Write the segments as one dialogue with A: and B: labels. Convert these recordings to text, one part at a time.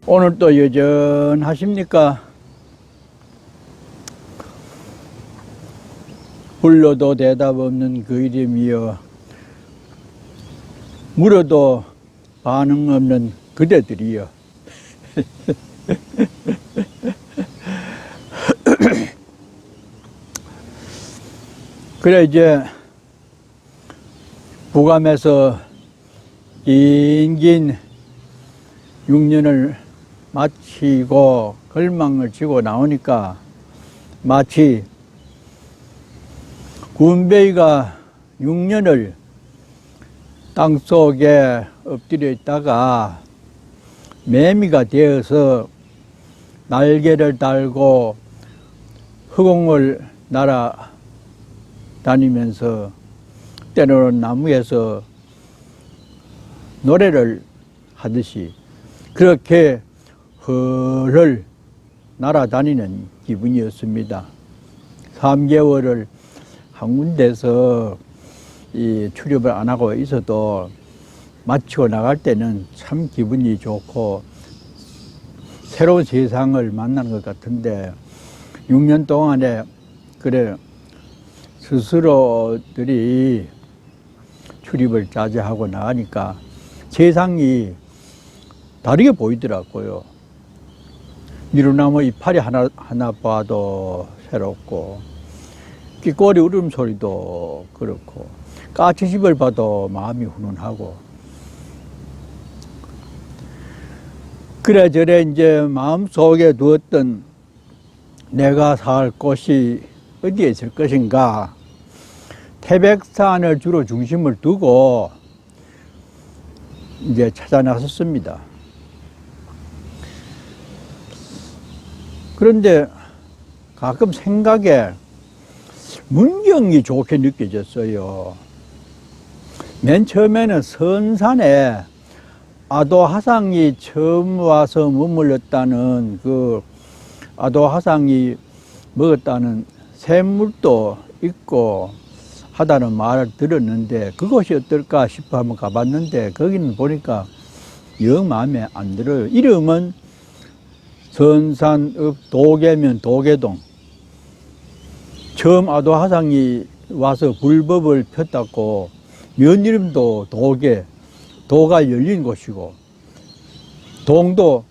A: 오늘 또 여전하십니까? 불러도 대답 없는 그 이름이여, 물어도 반응 없는 그대들이여. 그래, 이제 부감에서 긴 6년을 마치고 걸망을 지고 나오니까 마치 군베이가 6년을 땅속에 엎드려 있다가 매미가 되어서 날개를 달고 허공을 날아다니면서 때로는 나무에서 노래를 하듯이 그렇게 헐헐 날아다니는 기분이었습니다. 3개월을 한 군데서 이 출입을 안 하고 있어도 마치고 나갈 때는 참 기분이 좋고 새로운 세상을 만나는 것 같은데 6년 동안에 그래 스스로들이 출입을 자제하고 나가니까 세상이 다르게 보이더라고요. 미루나무 이파리 하나 봐도 새롭고 꾀꼬리 울음소리도 그렇고 까치집을 봐도 마음이 훈훈하고 그래저래 이제 마음속에 두었던 내가 살 곳이 어디에 있을 것인가, 태백산을 주로 중심을 두고 이제 찾아 나섰습니다. 그런데 가끔 생각에 문경이 좋게 느껴졌어요. 맨 처음에는 선산에 아도하상이 처음 와서 머물렀다는 그 아도하상이 먹었다는 샘물도 있고 하다는 말을 들었는데 그것이 어떨까 싶어 한번 가봤는데 거기는 보니까 영 마음에 안 들어요. 이름은 선산읍 도계면 도계동. 처음 아도하상이 와서 불법을 폈다고 면 이름도 도계, 도가 열린 곳이고 동도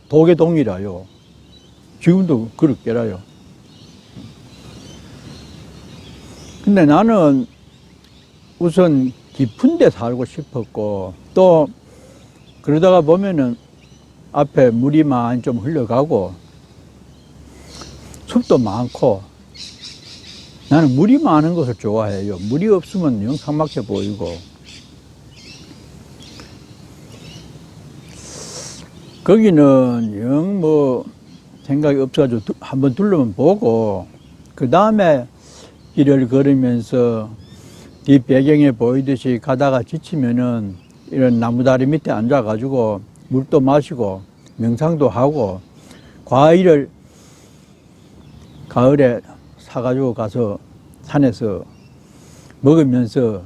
A: 도계동이라요. 지금도 그렇게라요. 근데 나는 우선 깊은 데 살고 싶었고 또 그러다가 보면은 앞에 물이 많이 좀 흘러가고 숲도 많고 나는 물이 많은 것을 좋아해요. 물이 없으면 영 삭막해 보이고 거기는 영 뭐 생각이 없어가지고 한번 둘러만 보고 그 다음에 길을 걸으면서 뒷배경에 보이듯이 가다가 지치면은 이런 나무다리 밑에 앉아가지고 물도 마시고 명상도 하고 과일을 가을에 사가지고 가서 산에서 먹으면서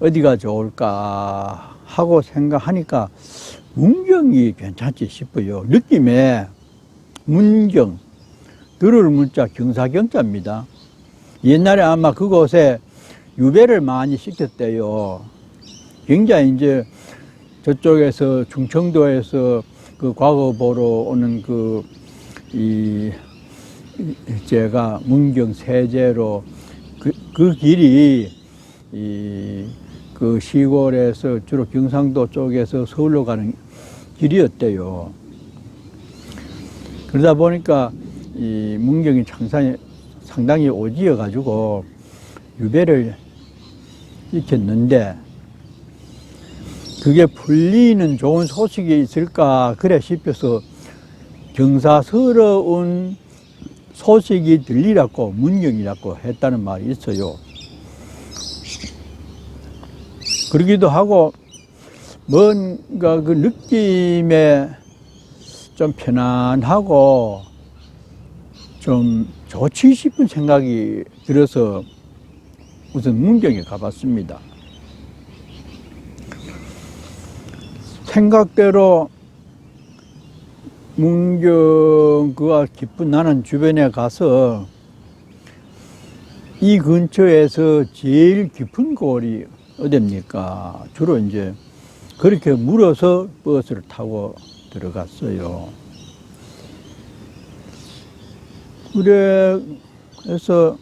A: 어디가 좋을까 하고 생각하니까 문경이 괜찮지 싶어요. 느낌에 문경, 들을 문자 경사경자입니다. 옛날에 아마 그곳에 유배를 많이 시켰대요. 굉장히 이제 저쪽에서 충청도에서 그 과거 보러 오는 제가 문경 세제로 그 길이 그 시골에서 주로 경상도 쪽에서 서울로 가는 길이었대요. 그러다 보니까 이 문경이 상당히 오지여 가지고 유배를 시켰는데 그게 풀리는 좋은 소식이 있을까 그래 싶어서 경사스러운 소식이 들리라고 문경이라고 했다는 말이 있어요. 그러기도 하고 뭔가 그 느낌에 좀 편안하고 좀 좋지 싶은 생각이 들어서 우선 문경에 가봤습니다. 생각대로 문경 그와 깊은 나는 주변에 가서 이 근처에서 제일 깊은 골이 어딥니까? 주로 이제 그렇게 물어서 버스를 타고 들어갔어요. 그래서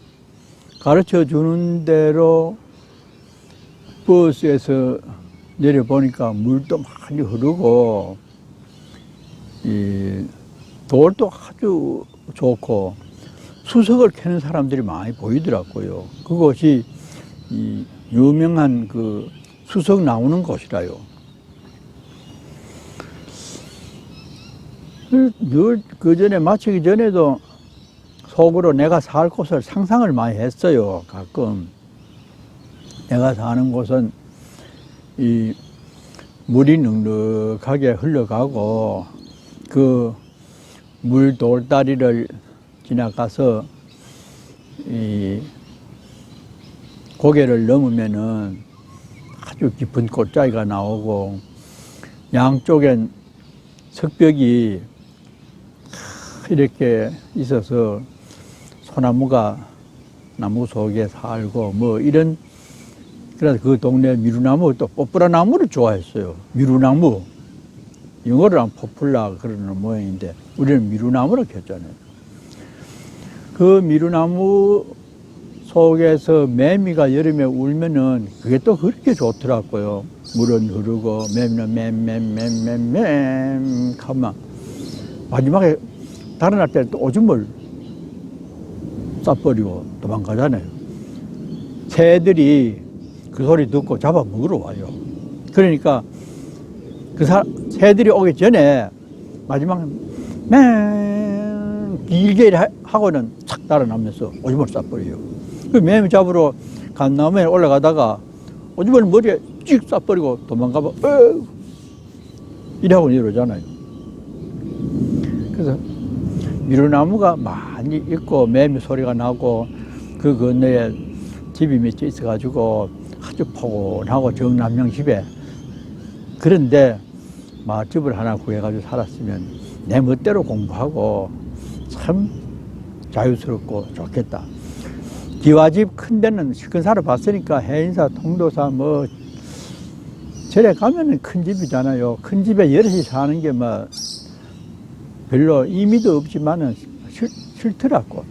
A: 가르쳐 주는 대로 버스에서 내려보니까 물도 많이 흐르고 이 돌도 아주 좋고 수석을 캐는 사람들이 많이 보이더라고요. 그곳이 이 유명한 그 수석 나오는 곳이라요. 늘 그 전에 마치기 전에도 속으로 내가 살 곳을 상상을 많이 했어요. 가끔 내가 사는 곳은 이 물이 넉넉하게 흘러가고 그 물 돌다리를 지나가서 이 고개를 넘으면은 아주 깊은 골짜기가 나오고 양쪽엔 석벽이 이렇게 있어서 소나무가 나무 속에 살고 뭐 이런, 그래서 그 동네 미루나무 또 뽀뽀라 나무를 좋아했어요. 미루나무, 영어로 하면 포플라 그러는 모양인데 우리는 미루나무로 켰잖아요. 그 미루나무 속에서 매미가 여름에 울면은 그게 또 그렇게 좋더라고요. 물은 흐르고 매미는 맴 하면 마지막에 달아날 때 또 오줌을 싸버리고 도망가잖아요. 새들이 그 소리 듣고 잡아 먹으러 와요. 그러니까 그 새들이 오기 전에 마지막에 맹 길게 하고는 착 달아나면서 오줌을 싸버려요. 그 매미 잡으러 간 나무에 올라가다가 오줌을 머리에 찍 싸버리고 도망가봐 이러고 이러잖아요. 그래서 미루나무가 많이 있고 매미 소리가 나고 그 건너에 집이 몇 채 있어가지고 아주 포근하고 정남형 집에, 그런데 맛집을 하나 구해가지고 살았으면 내 멋대로 공부하고 참 자유스럽고 좋겠다. 기와집 큰 데는 실컷 살아봤으니까 해인사, 통도사 뭐 절에 가면은 큰 집이잖아요. 큰 집에 여럿이 사는 게 뭐 별로 의미도 없지만은 싫더라고.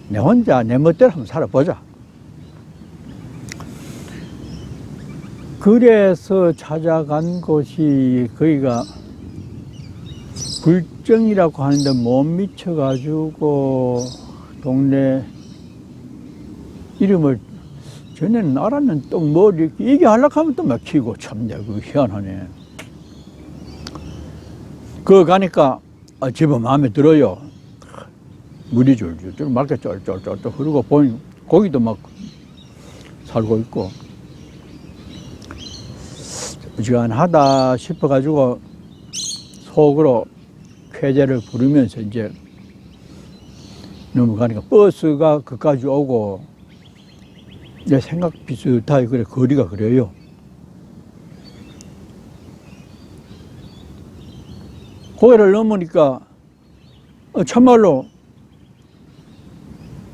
A: 내 혼자 내 멋대로 한번 살아보자. 그래서 찾아간 곳이 거기가 불정이라고 하는데 못 미쳐가지고 동네 이름을 전에는 알았는데 또 뭐 이렇게 얘기하려고 하면 또 막히고 참 내가 희한하네. 그거 가니까 집은 마음에 들어요. 물이 줄줄 맑게 쫄쫄쫄 흐르고 보니 고기도 막 살고 있고 어지간하다 싶어가지고 속으로 쾌재를 부르면서 이제 넘어가니까 버스가 그까지 오고 내 생각 비슷하게 그래 거리가 그래요. 고개를 넘으니까 참말로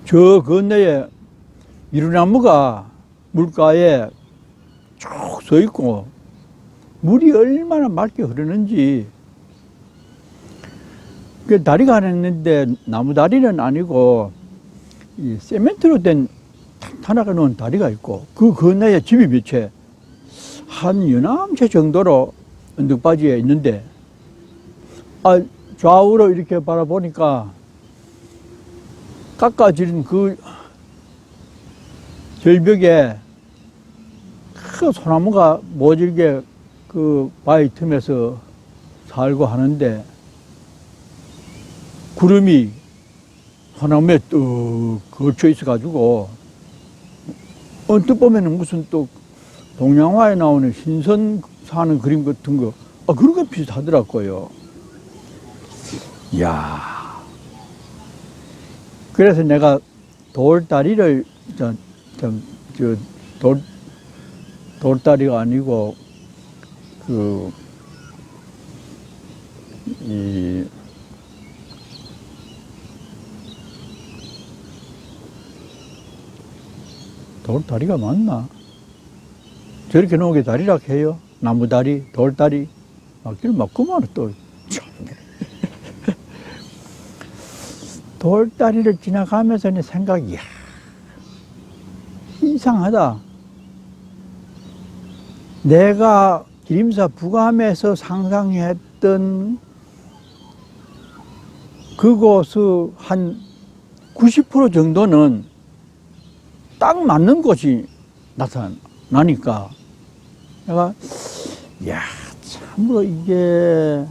A: 저 건너에 미루나무가 물가에 쭉 서 있고 물이 얼마나 맑게 흐르는지. 그 다리가 하나 있는데 나무 다리는 아니고 이 세멘트로 된 탄탄하게 놓은 다리가 있고 그 건너에 집이 몇 채, 한 연암채 정도로 언덕바지에 있는데 좌우로 이렇게 바라보니까 깎아지른 그 절벽에 큰 소나무가 모질게 그 바위 틈에서 살고 하는데 구름이 소나무에 뚝 걸쳐 있어가지고 언뜻 보면은 무슨 또 동양화에 나오는 신선 사는 그림 같은 거 그런 거 비슷하더라고요. 이야. 그래서 내가 돌다리를, 돌다리가 아니고, 돌다리가 맞나? 저렇게 놓은 게 다리라 해요? 나무다리, 돌다리. 막 그만은 또, 참. 돌다리를 지나가면서는 생각이, 이상하다. 내가 기림사 부감에서 상상했던 그곳의 한 90% 정도는 딱 맞는 곳이 나타나니까 내가, 야, 참으로 이게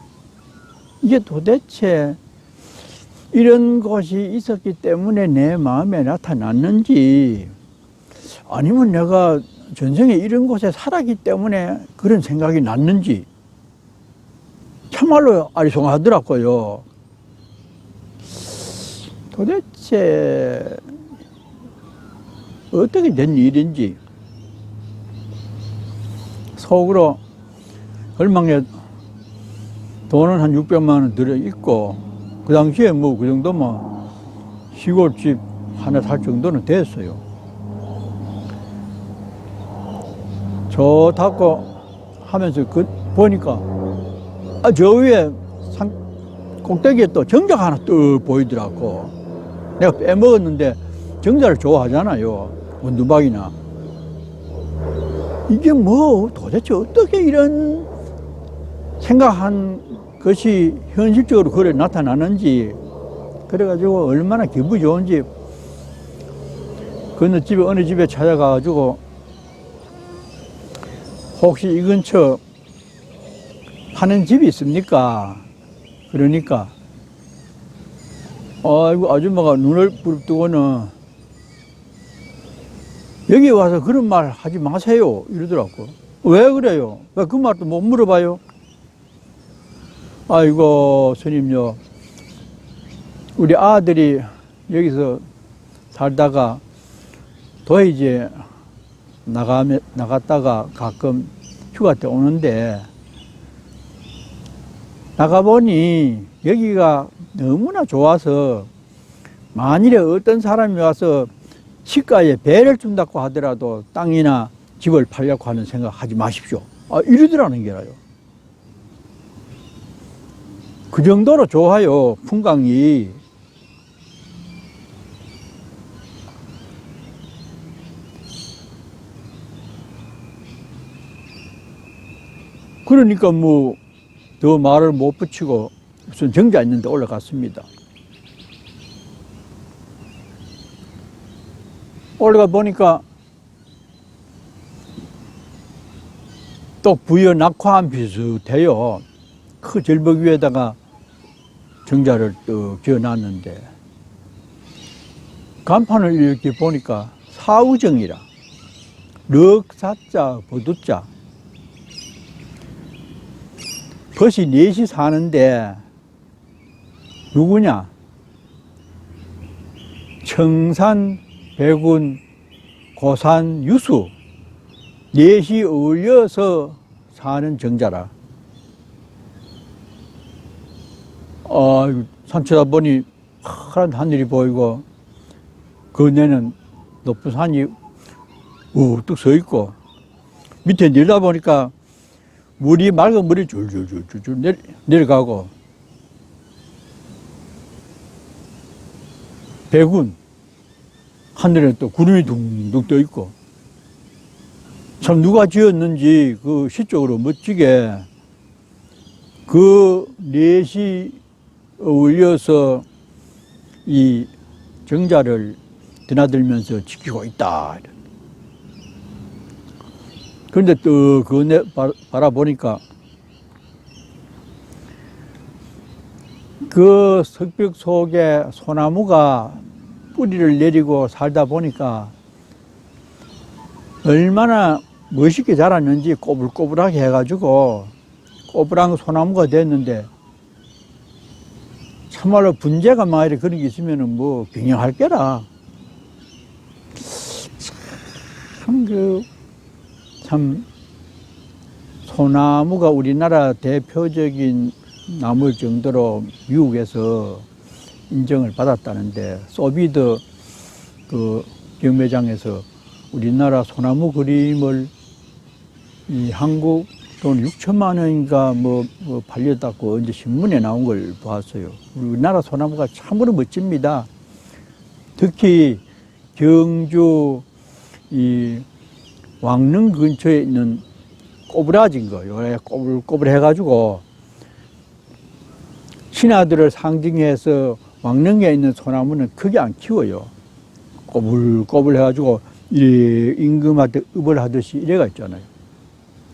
A: 도대체 이런 곳이 있었기 때문에 내 마음에 나타났는지, 아니면 내가 전생에 이런 곳에 살았기 때문에 그런 생각이 났는지, 참말로 아리송하더라고요. 도대체 어떻게 된 일인지. 속으로 얼망에 돈은 한 600만 원 들어있고, 그 당시에 뭐 그 정도면 시골집 하나 살 정도는 됐어요. 좋다고 하면서 보니까, 저 위에 꼭대기에 또 정자 하나 또 보이더라고. 내가 빼먹었는데 정자를 좋아하잖아요. 원두막이나. 이게 뭐 도대체 어떻게 이런 생각한 것이 현실적으로 그래 나타나는지, 그래가지고 얼마나 기분이 좋은지, 어느 집에 찾아가가지고 혹시 이 근처 파는 집이 있습니까? 그러니까 아이고, 아줌마가 눈을 부릅뜨고는 여기 와서 그런 말 하지 마세요 이러더라고. 왜 그래요? 왜 그 말도 못 물어봐요? 아이고, 스님요, 우리 아들이 여기서 살다가 도이제 나갔다가 가끔 휴가 때 오는데, 나가보니 여기가 너무나 좋아서 만일에 어떤 사람이 와서 시가에 배를 준다고 하더라도 땅이나 집을 팔려고 하는 생각 하지 마십시오. 이러더라는 게라요. 그 정도로 좋아요, 풍광이. 그러니까 뭐 더 말을 못 붙이고 무슨 정자 있는데 올라갔습니다. 올라가 보니까 또 부여 낙화암 비슷해요. 그 절벽 위에다가 정자를 뚝 지어놨는데, 간판을 이렇게 보니까 사우정이라, 럭사자 보두자, 벗이 넷이 사는데 누구냐? 청산, 백운, 고산, 유수 넷이 어울려서 사는 정자라. 산 쳐다보니 파란 하늘이 보이고, 그네는 높은 산이 우뚝 서 있고, 밑에 내려다보니까 맑은 물이 줄줄줄줄 내려가고, 백운, 하늘에 또 구름이 둥둥 떠 있고, 참 누가 지었는지 그 시적으로 멋지게 그 넷이 어울려서 이 정자를 드나들면서 지키고 있다. 그런데 또 그 바라보니까 그 석벽 속에 소나무가 뿌리를 내리고 살다 보니까 얼마나 멋있게 자랐는지 꼬불꼬불하게 해가지고 꼬불한 소나무가 됐는데, 참말로 분재가 만일에 그런 게 있으면은 뭐 균형할 게라. 참 소나무가 우리나라 대표적인 나무일 정도로 미국에서 인정을 받았다는데, 소비드 그 경매장에서 우리나라 소나무 그림을 이 한국 돈 6천만 원인가 뭐 팔렸다고 언제 신문에 나온 걸 보았어요. 우리나라 소나무가 참으로 멋집니다. 특히 경주 이 왕릉 근처에 있는 꼬부라진 거, 요래 꼬불꼬불 해가지고 신하들을 상징해서 왕릉에 있는 소나무는 크게 안 키워요. 꼬불꼬불 해가지고 임금한테 읍을 하듯이 이래가 있잖아요.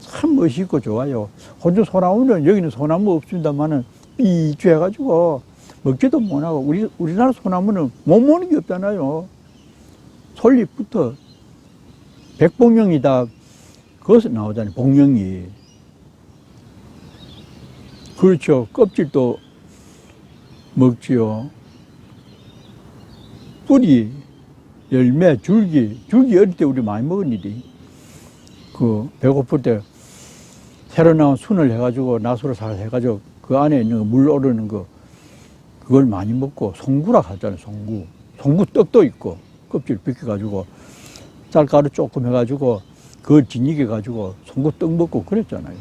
A: 참 멋있고 좋아요. 혼자 소나무는, 여기는 소나무 없습니다만은 삐쭈해가지고 먹지도 못하고, 우리나라 소나무는 못 먹는 게 없잖아요. 솔잎부터 백봉령이 다 거기서 나오잖아요. 봉령이. 그렇죠. 껍질도 먹지요. 뿌리, 열매, 줄기 어릴 때 우리 많이 먹었는데, 그 배고플 때 새로 나온 순을 해가지고 나수로 잘 해가지고 그 안에 있는 물 오르는 거, 그걸 많이 먹고, 송구라 하잖아요. 송구 떡도 있고, 껍질 벗겨가지고 쌀가루 조금 해가지고 그걸 지니게 가지고 송구 떡 먹고 그랬잖아요.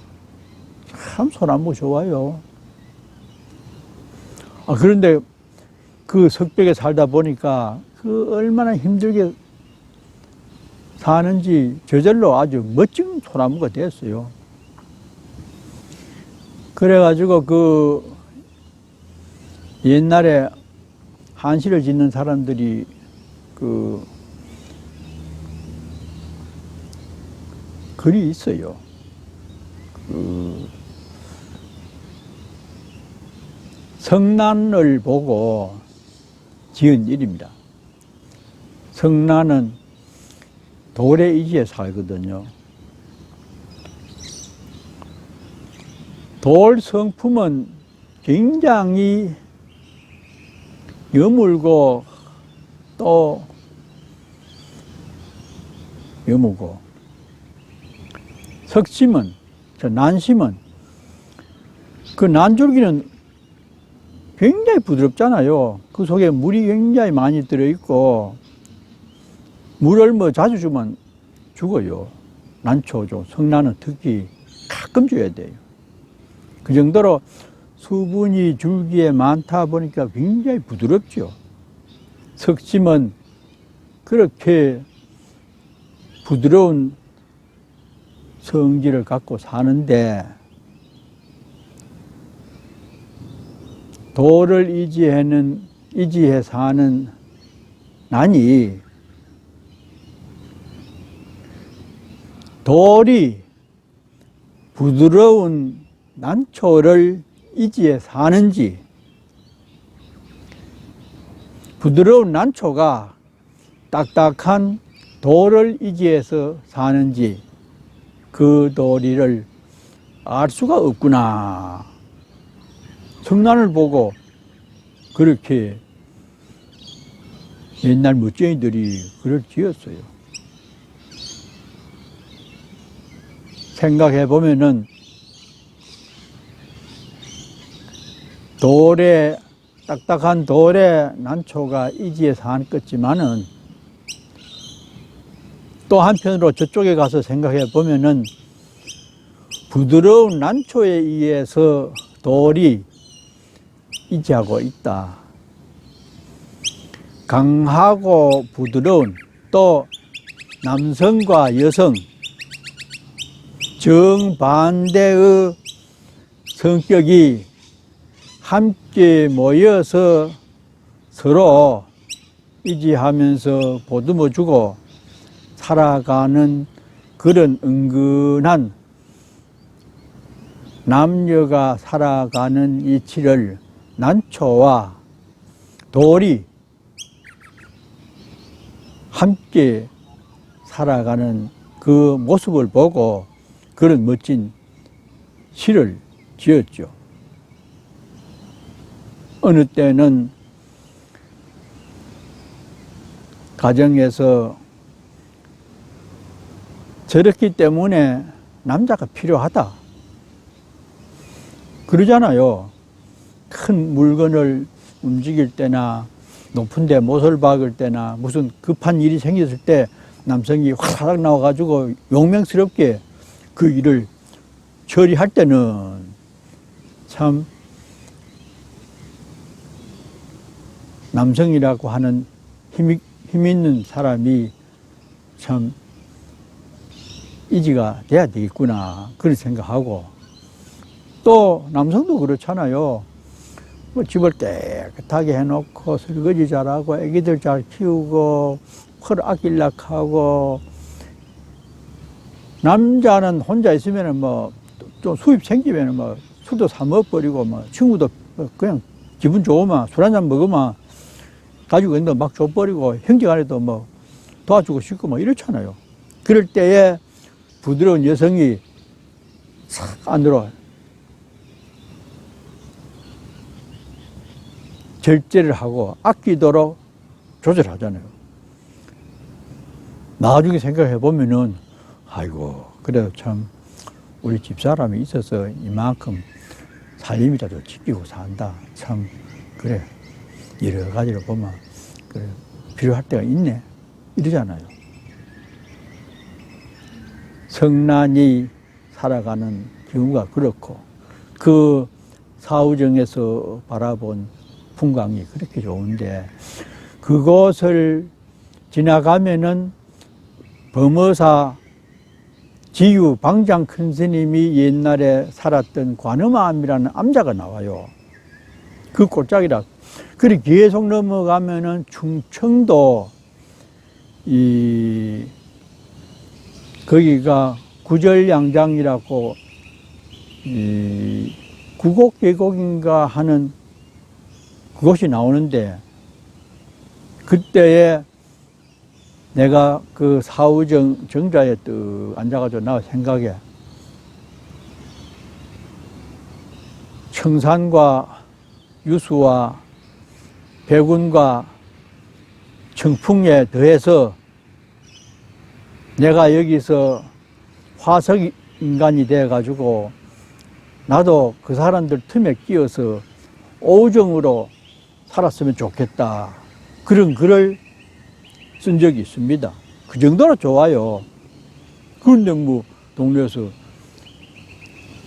A: 참 소나무 좋아요. 그런데 그 석백에 살다 보니까 그 얼마나 힘들게 사는지 저절로 아주 멋진 소나무가 됐어요. 그래가지고 그 옛날에 한시를 짓는 사람들이 그 글이 있어요. 그 성난을 보고 지은 일입니다. 성난은 돌의 이지에 살거든요. 돌 성품은 굉장히 여물고 또 여무고, 석심은, 난심은, 그 난줄기는 굉장히 부드럽잖아요. 그 속에 물이 굉장히 많이 들어있고, 물을 뭐 자주 주면 죽어요. 난초죠. 성난은 특히 가끔 줘야 돼요. 그 정도로 수분이 줄기에 많다 보니까 굉장히 부드럽죠. 석심은 그렇게 부드러운 성질을 갖고 사는데, 돌을 이지해 사는 난이 돌이 부드러운 난초를 이지해 사는지, 부드러운 난초가 딱딱한 돌을 이지해서 사는지, 그 도리를 알 수가 없구나. 성난을 보고 그렇게 옛날 멋쟁이들이 글을 지었어요. 생각해 보면은 딱딱한 돌에 난초가 이지에 사는 것지만은, 또 한편으로 저쪽에 가서 생각해 보면은 부드러운 난초에 의해서 돌이 이지하고 있다. 강하고 부드러운, 또 남성과 여성 정반대의 성격이 함께 모여서 서로 이지하면서 보듬어주고 살아가는 그런 은근한 남녀가 살아가는 이치를 난초와 돌이 함께 살아가는 그 모습을 보고 그런 멋진 시를 지었죠. 어느 때는 가정에서 저렇기 때문에 남자가 필요하다. 그러잖아요. 큰 물건을 움직일 때나 높은 데 못을 박을 때나 무슨 급한 일이 생겼을 때 남성이 확 나와가지고 용맹스럽게 그 일을 처리할 때는 참 남성이라고 하는 힘 있는 사람이 참 이지가 돼야 되겠구나 그런 생각하고, 또 남성도 그렇잖아요. 뭐 집을 깨끗하게 해놓고 설거지 잘하고 애기들 잘 키우고 펄 아끼려고 하고, 남자는 혼자 있으면은 뭐 좀 수입 생기면은 뭐 술도 사 먹어버리고 뭐 친구도 그냥 기분 좋으면 술 한잔 먹으면 가지고 있는 거 막 줘버리고 형제간에도 뭐 도와주고 싶고 뭐 이렇잖아요. 그럴 때에 부드러운 여성이 싹 안으로 절제를 하고 아끼도록 조절하잖아요. 나중에 생각해 보면은 아이고 그래도 참 우리 집사람이 있어서 이만큼 살림이라도 지키고 산다. 참 그래 여러 가지로 보면 그래 필요할 때가 있네 이러잖아요. 성난이 살아가는 경우가 그렇고, 그 사후정에서 바라본 풍광이 그렇게 좋은데 그것을 지나가면은 범어사 지유 방장 큰 스님이 옛날에 살았던 관음암이라는 암자가 나와요. 그 골짜기라. 그리고 계속 넘어가면은 충청도 거기가 구절양장이라고 구곡계곡인가 하는 그곳이 나오는데, 그때에 내가 그 사후정자에 뜩 앉아가지고 나 생각에 청산과 유수와 백운과 청풍에 더해서 내가 여기서 화석 인간이 돼가지고 나도 그 사람들 틈에 끼어서 오정으로 살았으면 좋겠다. 그런 글을 쓴 적이 있습니다. 그 정도로 좋아요. 그런데 뭐 동네에서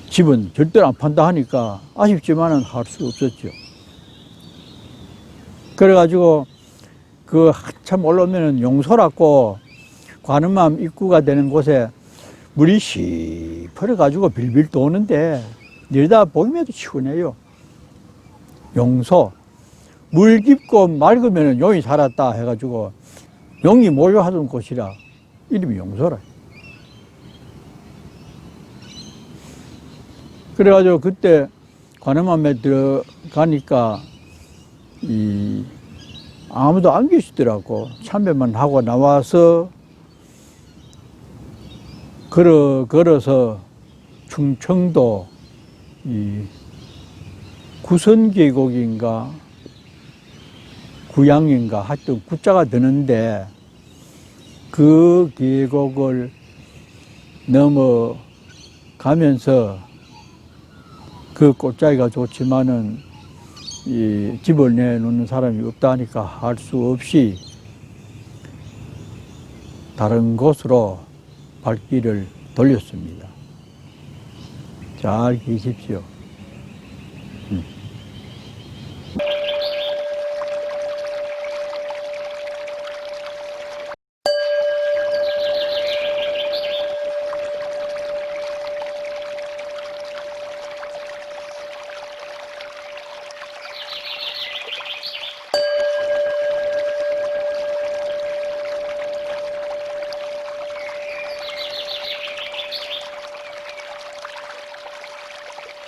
A: 집은 절대로 안 판다 하니까 아쉽지만은 할 수 없었죠. 그래가지고 그 한참 올라오면은 용소라고 관음암 입구가 되는 곳에 물이 시퍼려가지고 빌빌 도는데 내려다 보기에도 시원해요. 용소. 물 깊고 맑으면 용이 살았다 해가지고 용이 몰려하던 곳이라 이름이 용소라. 그래가지고 그때 관음암에 들어가니까 아무도 안 계시더라고. 참배만 하고 나와서 걸어서 충청도 구선계곡인가 구양인가 하여튼 구자가 드는데 그 계곡을 넘어가면서 그 꽃자기가 좋지만은 집을 내놓는 사람이 없다 하니까 할 수 없이 다른 곳으로 발길을 돌렸습니다. 잘 계십시오.